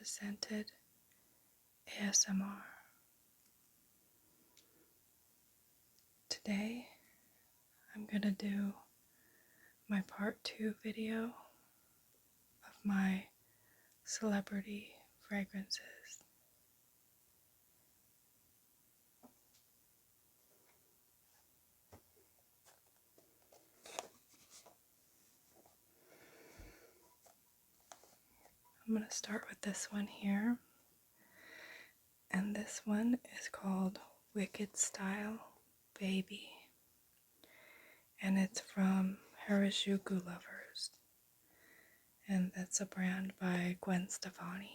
to scented ASMR. Today I'm gonna do my part 2 video of my celebrity fragrances. I'm going to start with this one here, and this one is called Wicked Style Baby, and it's from Harajuku Lovers, and that's a brand by Gwen Stefani.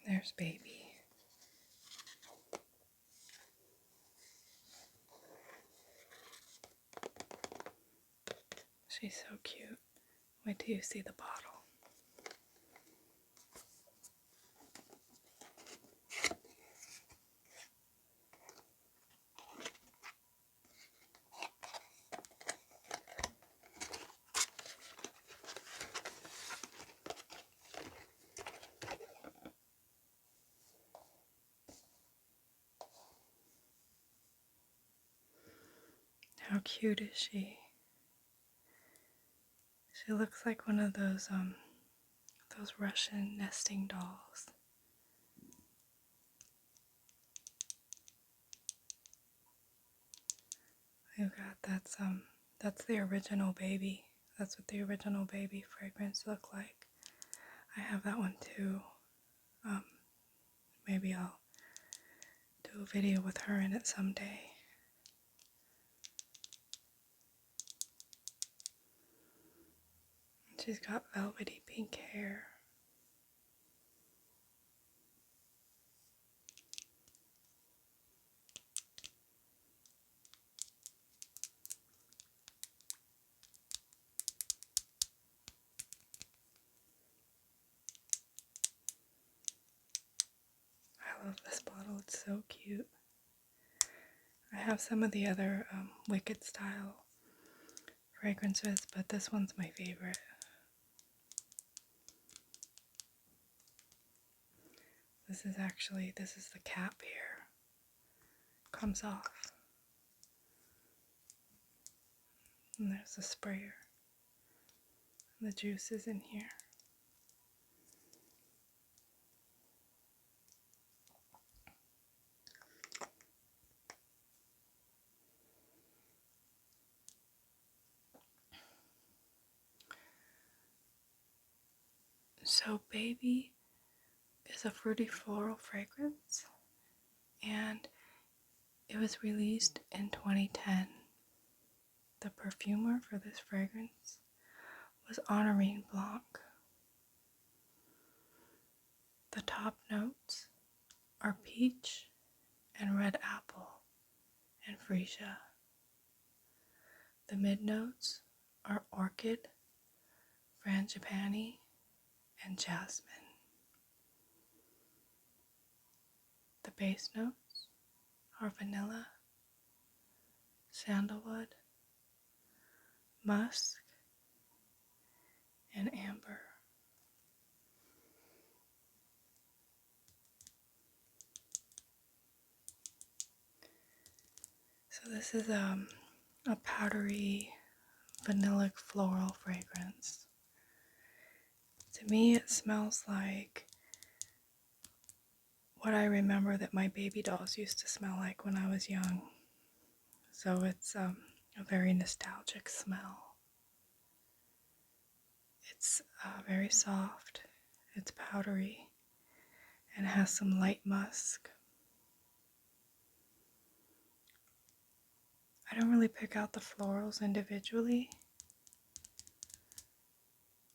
There's Baby. She's so cute. Wait till you see the bottle. How cute is she? She looks like one of those Russian nesting dolls. Oh God, that's the original Baby. That's what the original Baby fragrance looked like. I have that one too. Maybe I'll do a video with her in it someday. She's got velvety pink hair. I love this bottle, it's so cute. I have some of the other Wicked style fragrances, but this one's my favorite. This is the cap here. Comes off. And there's the sprayer. And the juice is in here. So Baby is a fruity floral fragrance, and it was released in 2010. The perfumer for this fragrance was Honorine Blanc. The top notes are peach and red apple and freesia. The mid notes are orchid, frangipani, and jasmine. The base notes are vanilla, sandalwood, musk, and amber. So this is a powdery vanillic floral fragrance. To me it smells like what I remember that my baby dolls used to smell like when I was young. So it's a very nostalgic smell. It's very soft, it's powdery, and has some light musk. I don't really pick out the florals individually,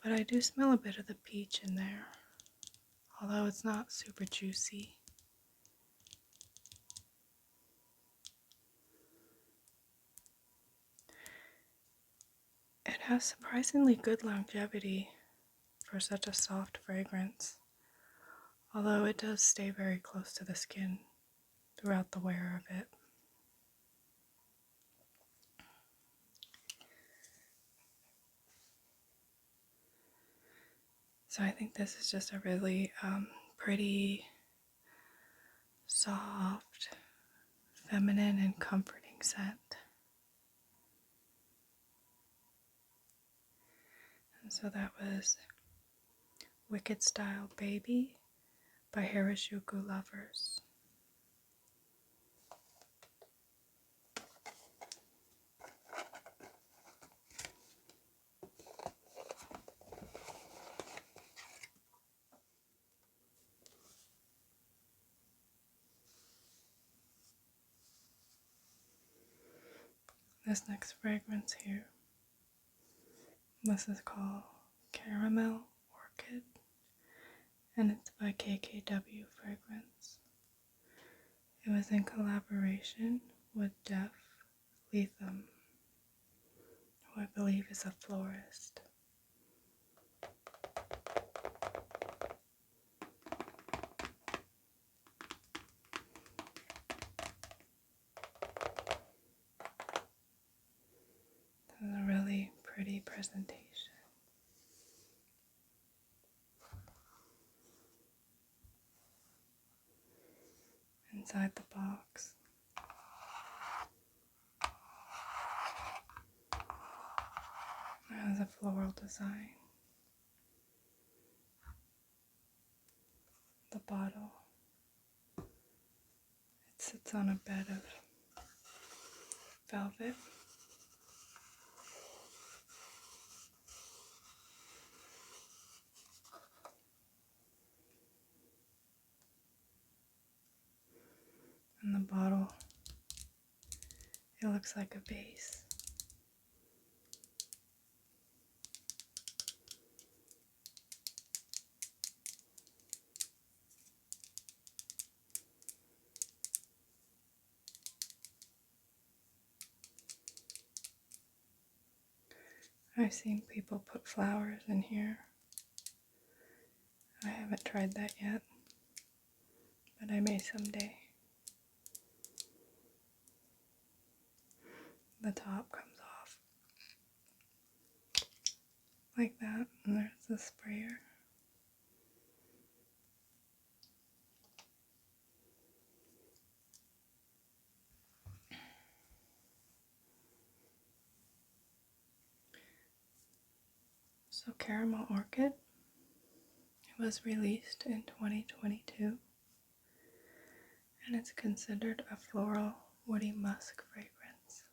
but I do smell a bit of the peach in there, although it's not super juicy. It has surprisingly good longevity for such a soft fragrance, although it does stay very close to the skin throughout the wear of it. So I think this is just a really pretty, soft, feminine, and comforting scent. And so that was Wicked Style Baby by Harajuku Lovers. This next fragrance here, this is called Caramel Orchid, and it's by KKW Fragrance. It was in collaboration with Def Lethem, who I believe is a florist. This is a really pretty presentation. Inside the box, it has a floral design. The bottle, it sits on a bed of velvet. And the bottle, it looks like a vase. I've seen people put flowers in here. I haven't tried that yet, but I may someday. The top comes off like that, and there's the sprayer. So Caramel Orchid, it was released in 2022, and it's considered a floral woody musk fragrance.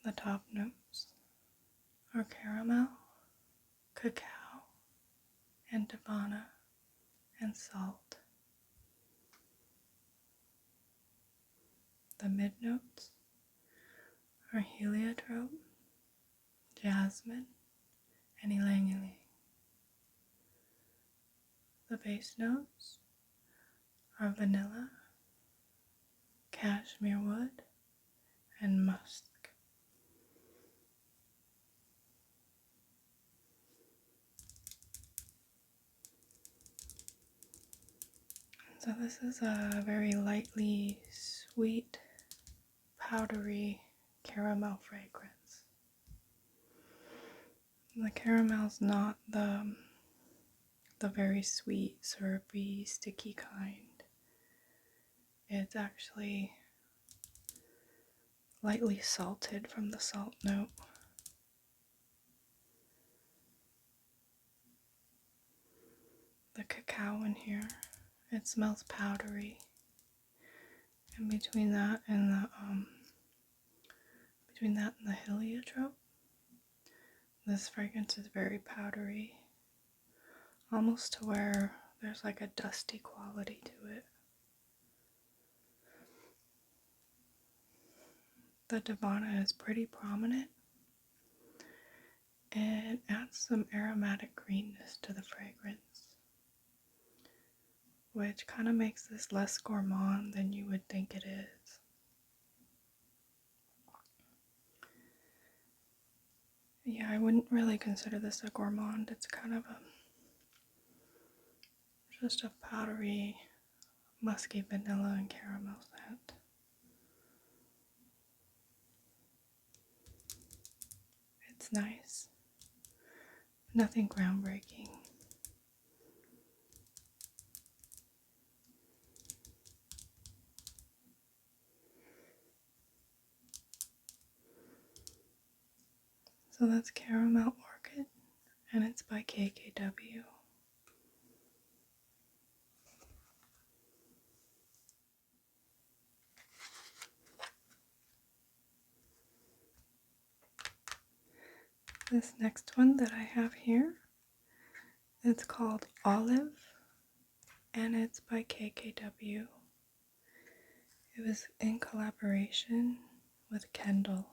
The top notes are caramel, cacao, and davana, and salt. The mid notes are heliotrope, jasmine, and ylang ylang. The base notes are vanilla, cashmere wood, and musk. So this is a very lightly sweet, powdery caramel fragrance. The caramel's not the very sweet, syrupy, sticky kind. It's actually lightly salted from the salt note. The cacao in here, it smells powdery. And between that and the heliotrope, this fragrance is very powdery, almost to where there's like a dusty quality to it. The davana is pretty prominent. It adds some aromatic greenness to the fragrance, which kind of makes this less gourmand than you would think it is. Yeah, I wouldn't really consider this a gourmand. It's kind of just a powdery, musky vanilla and caramel scent. It's nice. Nothing groundbreaking. So that's Caramel Orchid, and it's by KKW. This next one that I have here, it's called Olive, and it's by KKW. It was in collaboration with Kendall.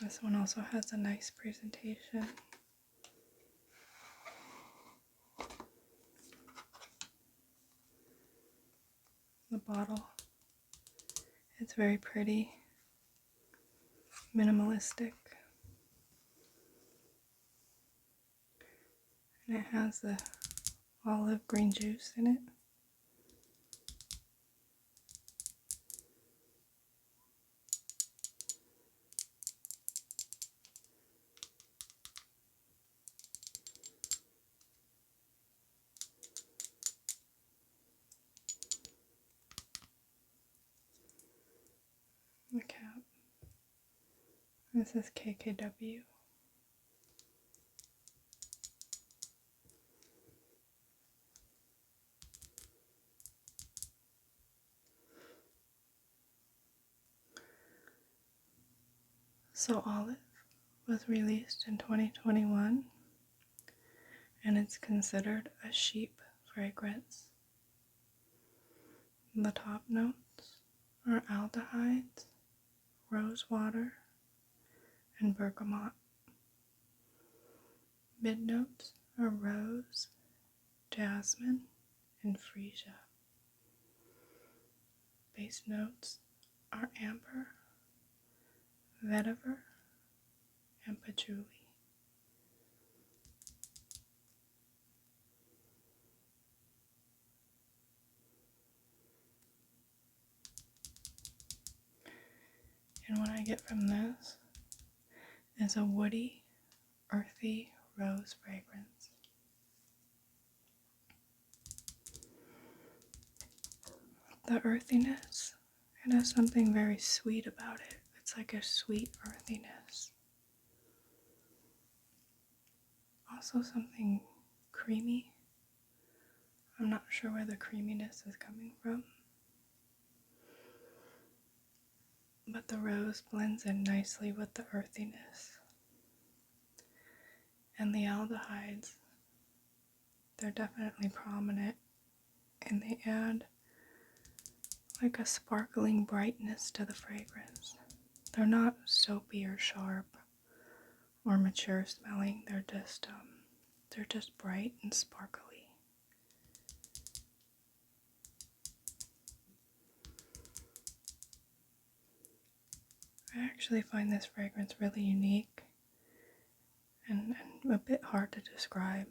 This one also has a nice presentation. The bottle, it's very pretty, minimalistic, and it has the olive green juice in it. The cap. This is KKW. So Olive was released in 2021, and it's considered a sheep fragrance. The top notes are aldehydes, rose water, and bergamot. Mid notes are rose, jasmine, and freesia. Base notes are amber, vetiver, and patchouli. And what I get from this is a woody, earthy rose fragrance. The earthiness, it has something very sweet about it. It's like a sweet earthiness. Also something creamy. I'm not sure where the creaminess is coming from, but the rose blends in nicely with the earthiness. And the aldehydes, they're definitely prominent, and they add like a sparkling brightness to the fragrance. They're not soapy or sharp or mature smelling. They're just bright and sparkly. I actually find this fragrance really unique and a bit hard to describe,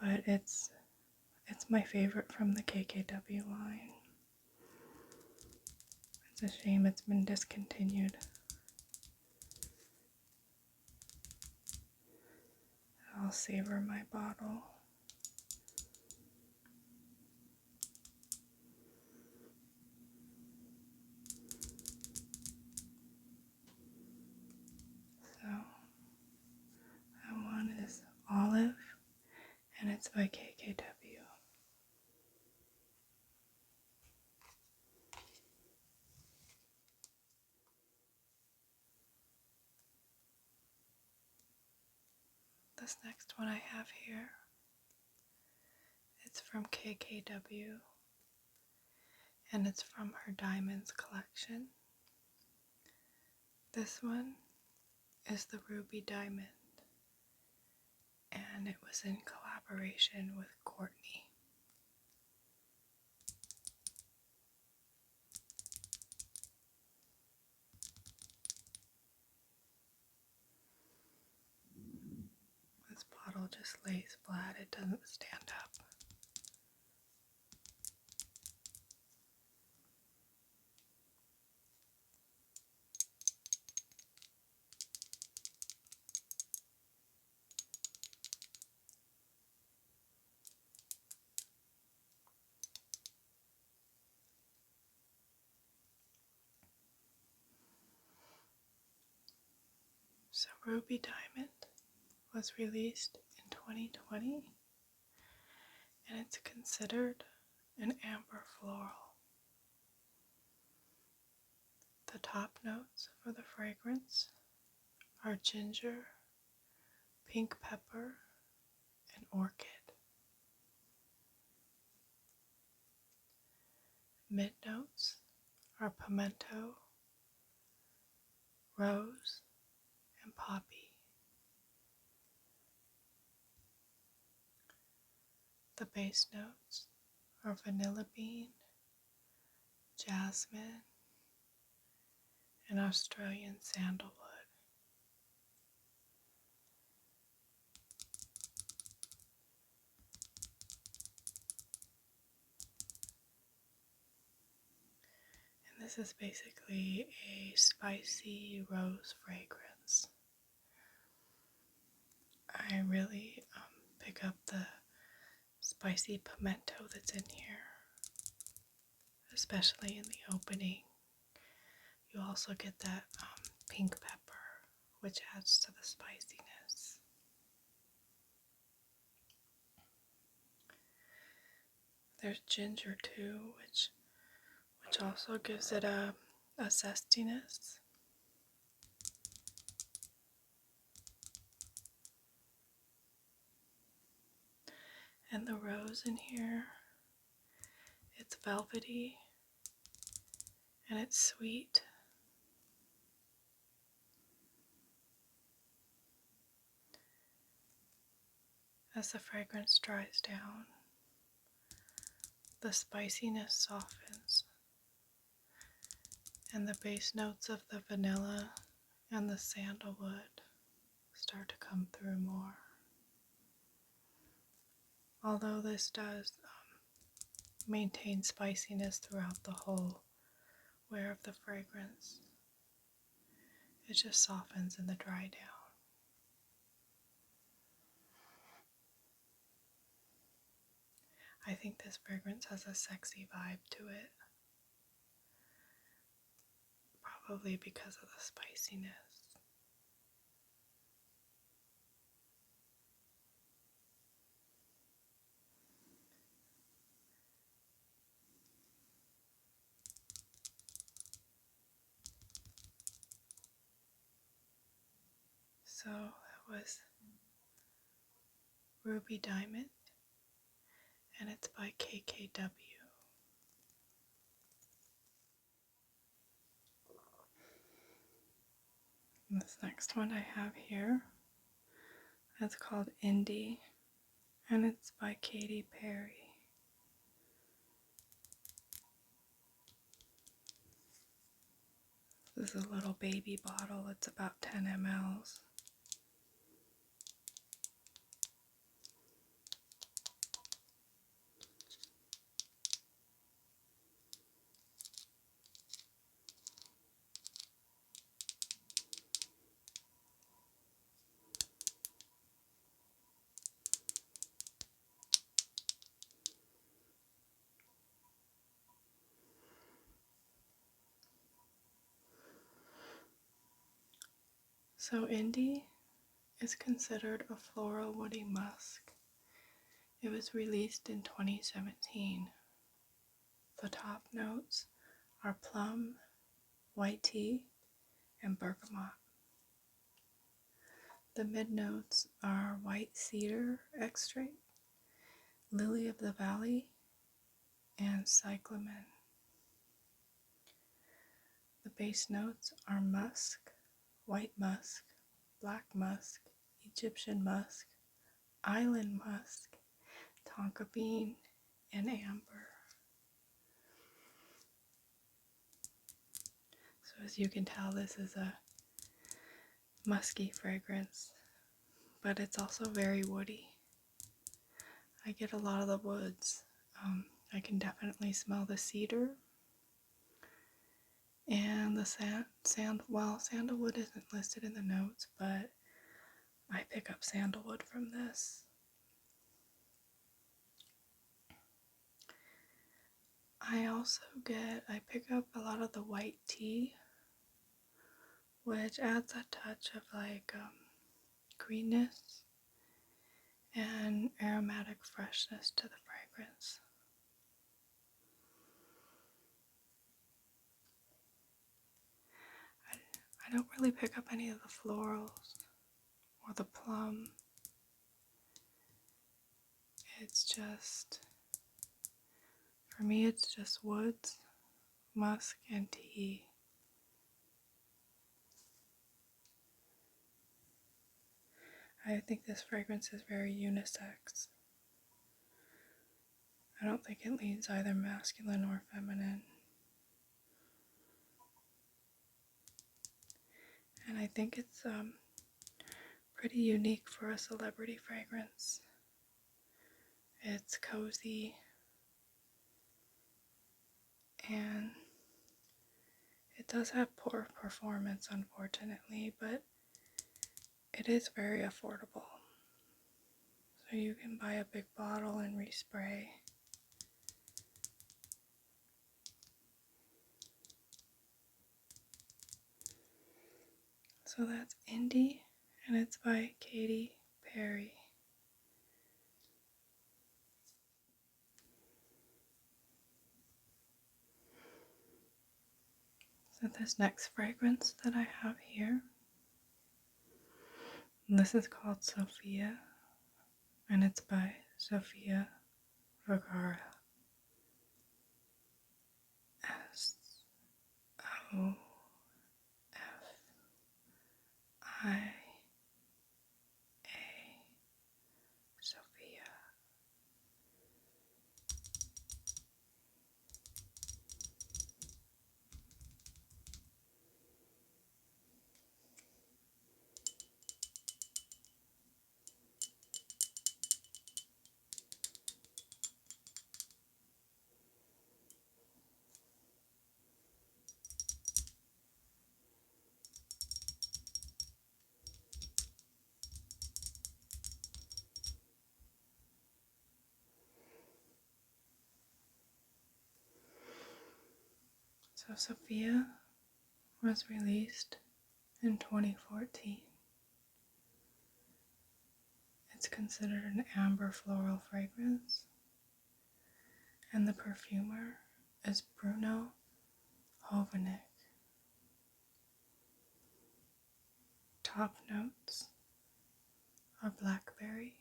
but it's my favorite from the KKW line. It's a shame it's been discontinued. I'll savor my bottle. So, that one is Olive, and it's by KKW. This next one I have here It's from KKW, and it's from her Diamonds collection. This one is the Ruby Diamond, and it was in collaboration with Courtney. This bottle just lays flat, it doesn't stand up. So Ruby Diamond was released in 2020, and it's considered an amber floral. The top notes for the fragrance are ginger, pink pepper, and orchid. Mid notes are pimento, rose, and poppy. The base notes are vanilla bean, jasmine, and Australian sandalwood. And this is basically a spicy rose fragrance. I really pick up the spicy pimento that's in here, especially in the opening. You also get that pink pepper, which adds to the spiciness. There's ginger too, which also gives it a zestiness. And the rose in here, it's velvety and it's sweet. As the fragrance dries down, the spiciness softens, and the base notes of the vanilla and the sandalwood start to come through more. Although this does maintain spiciness throughout the whole wear of the fragrance, it just softens in the dry down. I think this fragrance has a sexy vibe to it, probably because of the spiciness. So that was Ruby Diamond, and it's by KKW. And this next one I have here, it's called Indi, and it's by Katy Perry. This is a little baby bottle, it's about 10 mLs. So Indi is considered a floral woody musk. It was released in 2017. The top notes are plum, white tea, and bergamot. The mid notes are white cedar extract, Lily of the Valley, and cyclamen. The base notes are musk, white musk, black musk, Egyptian musk, island musk, tonka bean, and amber. So as you can tell, this is a musky fragrance, but it's also very woody. I get a lot of the woods. I can definitely smell the cedar and the sandalwood isn't listed in the notes, but I pick up sandalwood from this. I pick up a lot of the white tea, which adds a touch of like greenness and aromatic freshness to the fragrance. I don't really pick up any of the florals or the plum. It's just, for me, it's just woods, musk, and tea. I think this fragrance is very unisex. I don't think it leans either masculine or feminine. And I think it's pretty unique for a celebrity fragrance. It's cozy and it does have poor performance, unfortunately, but it is very affordable. So you can buy a big bottle and respray. So that's Indi, and it's by Katy Perry. So this next fragrance that I have here, this is called Sofia, and it's by Sofia Vergara. Sofia. Sofia. So Sofia was released in 2014. It's considered an amber floral fragrance, and the perfumer is Bruno Hovanec. Top notes are blackberry,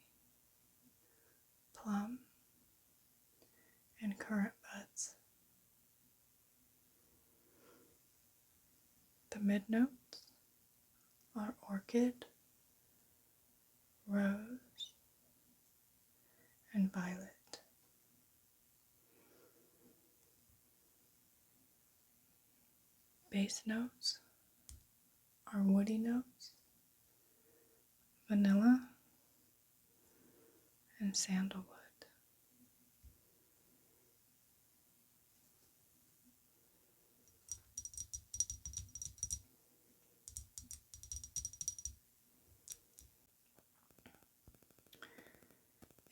plum, and currant buds. The mid notes are orchid, rose, and violet. Base notes are woody notes, vanilla, and sandalwood.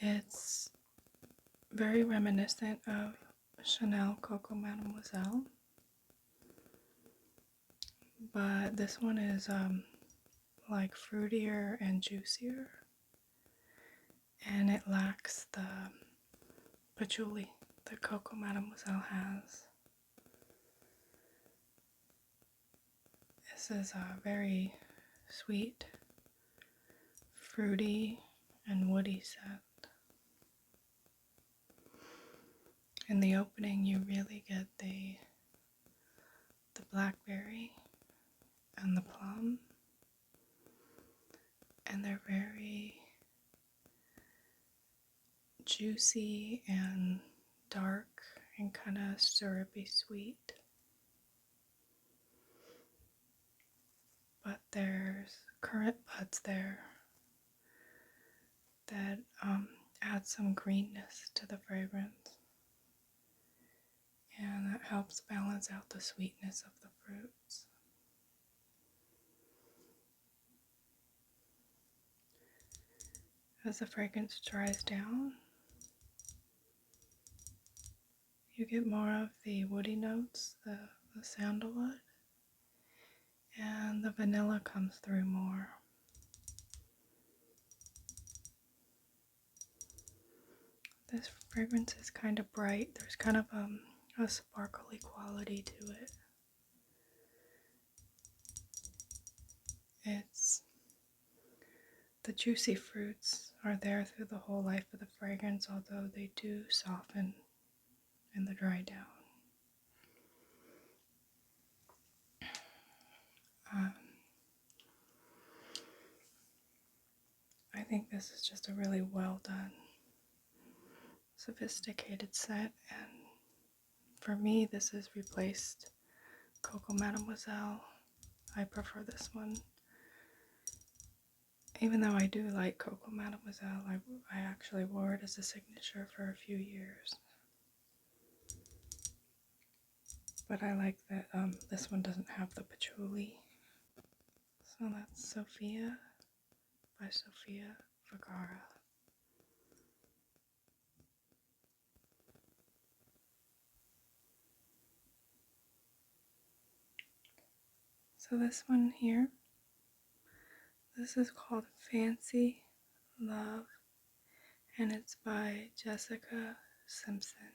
It's very reminiscent of Chanel Coco Mademoiselle, but this one is like fruitier and juicier, and it lacks the patchouli that Coco Mademoiselle has. This is a very sweet, fruity, and woody scent. in the opening you really get the blackberry and the plum, and they're very juicy and dark and kind of syrupy sweet. But there's currant buds there that add some greenness to the fragrance, and that helps balance out the sweetness of the fruits. As the fragrance dries down, you get more of the woody notes, the sandalwood, and the vanilla comes through more. This fragrance is kind of bright. There's kind of a sparkly quality to it. The juicy fruits are there through the whole life of the fragrance, although they do soften in the dry down. I think this is just a really well done, sophisticated set, and for me this has replaced Coco Mademoiselle. I prefer this one. Even though I do like Coco Mademoiselle, I actually wore it as a signature for a few years. But I like that this one doesn't have the patchouli. So that's Sofia by Sofia Vergara. So this one here, this is called Fancy Love, and it's by Jessica Simpson.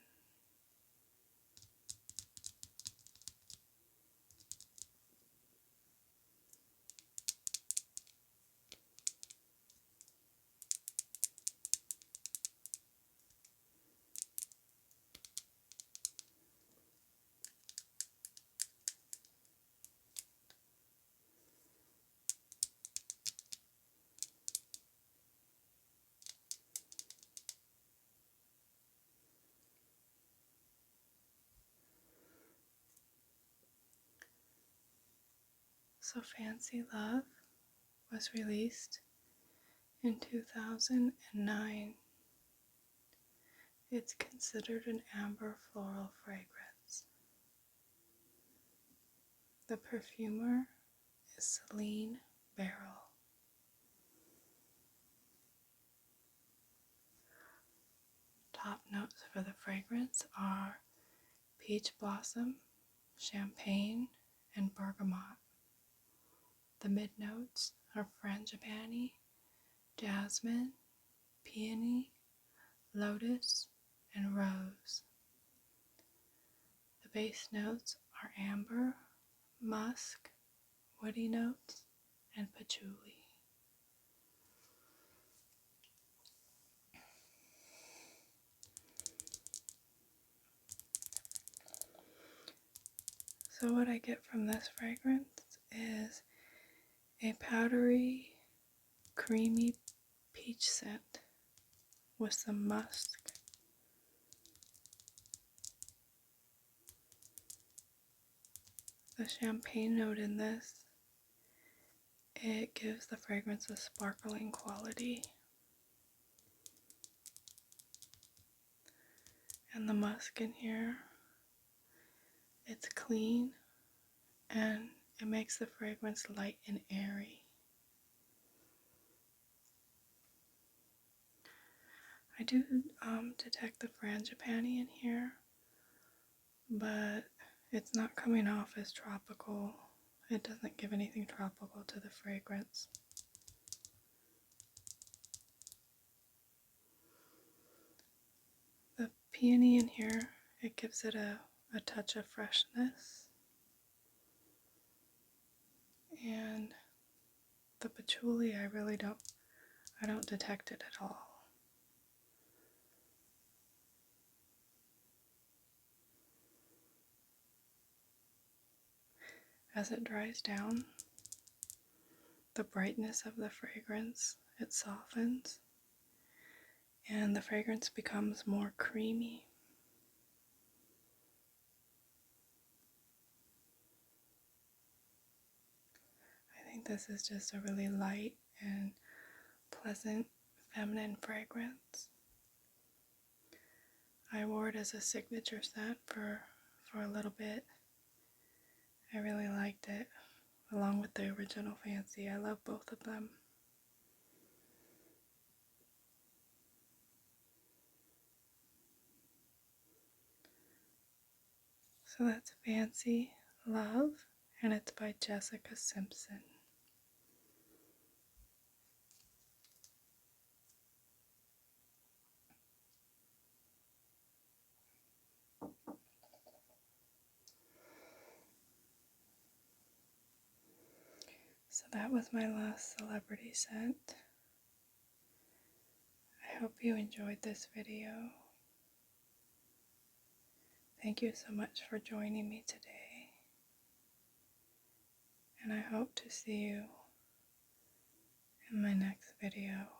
So Fancy Love was released in 2009. It's considered an amber floral fragrance. The perfumer is Celine Barrel. Top notes for the fragrance are peach blossom, champagne, and bergamot. The mid notes are frangipani, jasmine, peony, lotus, and rose. The base notes are amber, musk, woody notes, and patchouli. So what I get from this fragrance is a powdery, creamy peach scent with some musk. The champagne note in this, it gives the fragrance a sparkling quality. And the musk in here, it's clean and it makes the fragrance light and airy. I do detect the frangipani in here, but it's not coming off as tropical. It doesn't give anything tropical to the fragrance. The peony in here, it gives it a touch of freshness. And the patchouli, I don't detect it at all. as it dries down, the brightness of the fragrance, it softens, and the fragrance becomes more creamy. I think this is just a really light and pleasant feminine fragrance. I wore it as a signature scent for a little bit. I really liked it, along with the original Fancy. I love both of them. So that's Fancy Love, and it's by Jessica Simpson. So that was my last celebrity scent. I hope you enjoyed this video. Thank you so much for joining me today. And I hope to see you in my next video.